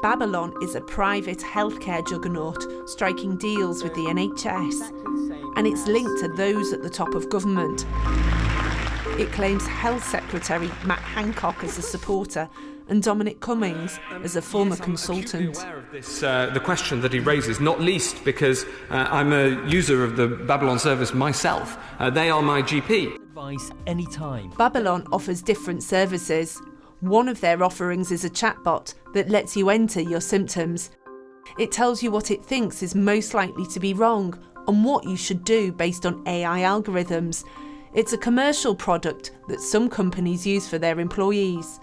Babylon is a private healthcare juggernaut striking deals with the NHS, and it's linked to those at the top of government. It claims Health Secretary Matt Hancock as a supporter and Dominic Cummings as a former consultant. I'm aware of this, the question that he raises, not least because I'm a user of the Babylon service myself. They are my GP. Advice anytime. Babylon offers different services. One of their offerings is a chatbot that lets you enter your symptoms. It tells you what it thinks is most likely to be wrong and what you should do based on AI algorithms. It's a commercial product that some companies use for their employees.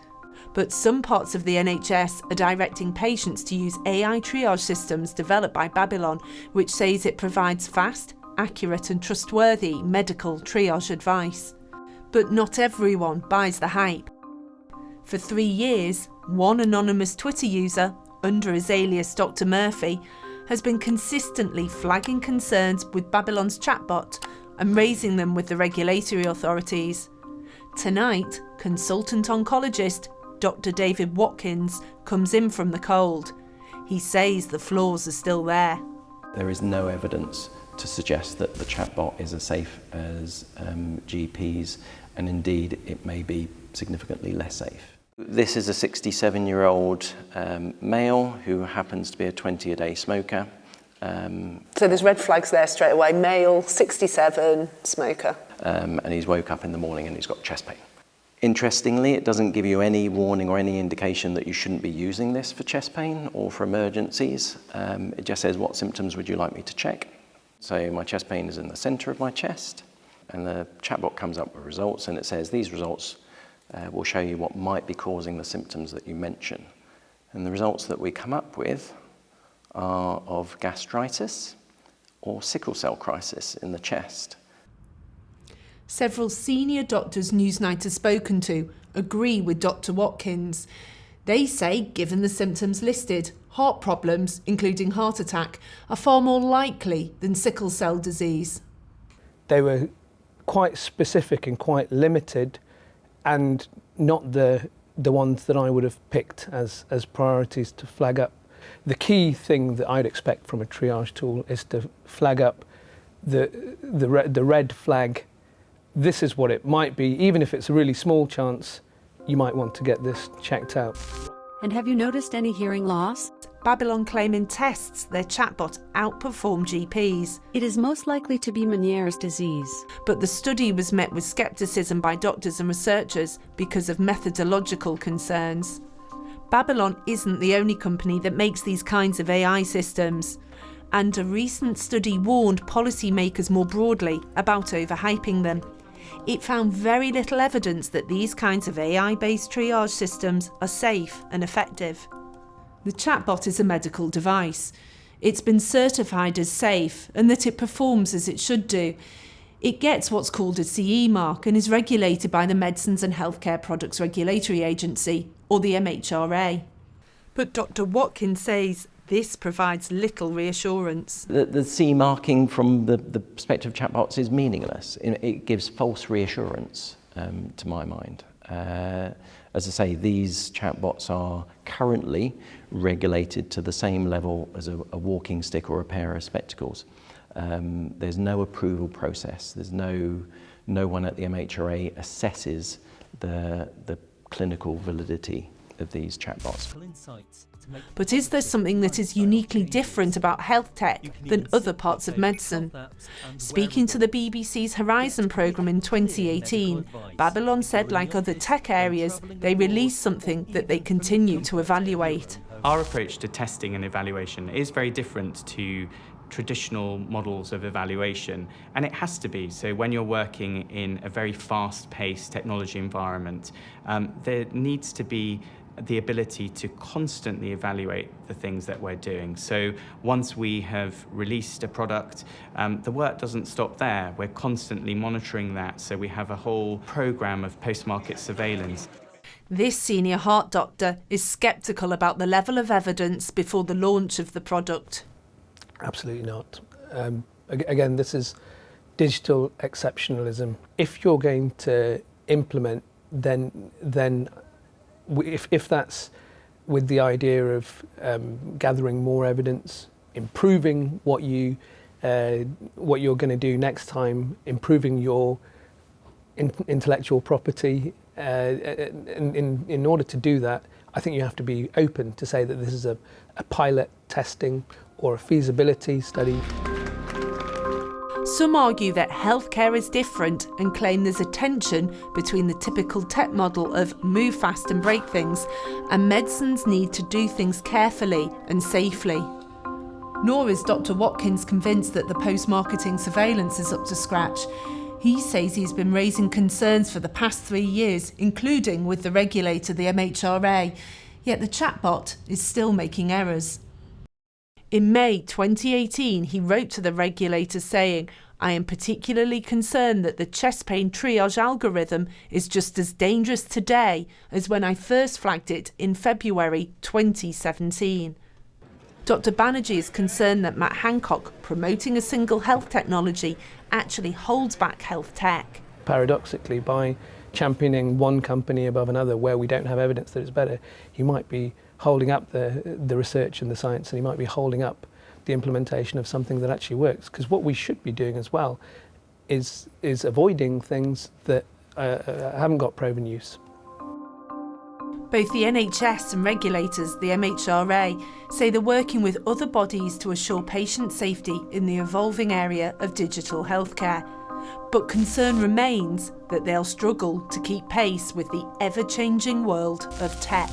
But some parts of the NHS are directing patients to use AI triage systems developed by Babylon, which says it provides fast, accurate and trustworthy medical triage advice. But not everyone buys the hype. For 3 years, one anonymous Twitter user, under his alias Dr. Murphy, has been consistently flagging concerns with Babylon's chatbot and raising them with the regulatory authorities. Tonight, consultant oncologist Dr. David Watkins comes in from the cold. He says the flaws are still there. There is no evidence to suggest that the chatbot is as safe as GPs, and indeed it may be significantly less safe. This is a 67-year-old male who happens to be a 20-a-day smoker. So there's red flags there straight away. Male, 67, smoker. And he's woke up in the morning and he's got chest pain. Interestingly, it doesn't give you any warning or any indication that you shouldn't be using this for chest pain or for emergencies. It just says, what symptoms would you like me to check? So my chest pain is in the center of my chest, and the chatbot comes up with results, and it says these results will show you what might be causing the symptoms that you mention. And the results that we come up with are of gastritis or sickle cell crisis in the chest. Several senior doctors Newsnight has spoken to agree with Dr. Watkins. They say, given the symptoms listed, heart problems, including heart attack, are far more likely than sickle cell disease. They were quite specific and quite limited, and not the ones that I would have picked as priorities to flag up. The key thing that I'd expect from a triage tool is to flag up the red flag. This is what it might be. Even if it's a really small chance, you might want to get this checked out. And have you noticed any hearing loss? Babylon claim in tests their chatbot outperformed GPs. It is most likely to be Meniere's disease. But the study was met with scepticism by doctors and researchers because of methodological concerns. Babylon isn't the only company that makes these kinds of AI systems. And a recent study warned policymakers more broadly about overhyping them. It found very little evidence that these kinds of AI-based triage systems are safe and effective. The chatbot is a medical device. It's been certified as safe and that it performs as it should do. It gets what's called a CE mark and is regulated by the Medicines and Healthcare Products Regulatory Agency, or the MHRA. But Dr. Watkins says this provides little reassurance. The CE marking from the perspective of chatbots is meaningless. It gives false reassurance, to my mind. As I say, these chatbots are currently regulated to the same level as a walking stick or a pair of spectacles. There's no approval process. There's no one at the MHRA assesses the clinical validity of these chatbots. But is there something that is uniquely different about health tech than other parts of medicine? Speaking to the BBC's Horizon programme in 2018, Babylon said, like other tech areas, they released something that they continue to evaluate. Our approach to testing and evaluation is very different to traditional models of evaluation, and it has to be. So when you're working in a very fast-paced technology environment, there needs to be the ability to constantly evaluate the things that we're doing. So once we have released a product, the work doesn't stop there. We're constantly monitoring that, so we have a whole program of post-market surveillance. This senior heart doctor is sceptical about the level of evidence before the launch of the product. Absolutely not. Again, this is digital exceptionalism. If you're going to implement, then if that's with the idea of gathering more evidence, improving what you're going to do next time, improving your intellectual property. In order to do that, I think you have to be open to say that this is a pilot testing or a feasibility study. Some argue that healthcare is different and claim there's a tension between the typical tech model of move fast and break things and medicine's need to do things carefully and safely. Nor is Dr. Watkins convinced that the post-marketing surveillance is up to scratch. He says he's been raising concerns for the past 3 years, including with the regulator, the MHRA, yet the chatbot is still making errors. In May 2018, he wrote to the regulator saying, "I am particularly concerned that the chest pain triage algorithm is just as dangerous today as when I first flagged it in February 2017. Dr. Banerjee is concerned that Matt Hancock promoting a single health technology actually holds back health tech. Paradoxically, by championing one company above another where we don't have evidence that it's better, you might be holding up the research and the science, and you might be holding up the implementation of something that actually works. Because what we should be doing as well is avoiding things that haven't got proven use. Both the NHS and regulators, the MHRA, say they're working with other bodies to assure patient safety in the evolving area of digital healthcare. But concern remains that they'll struggle to keep pace with the ever-changing world of tech.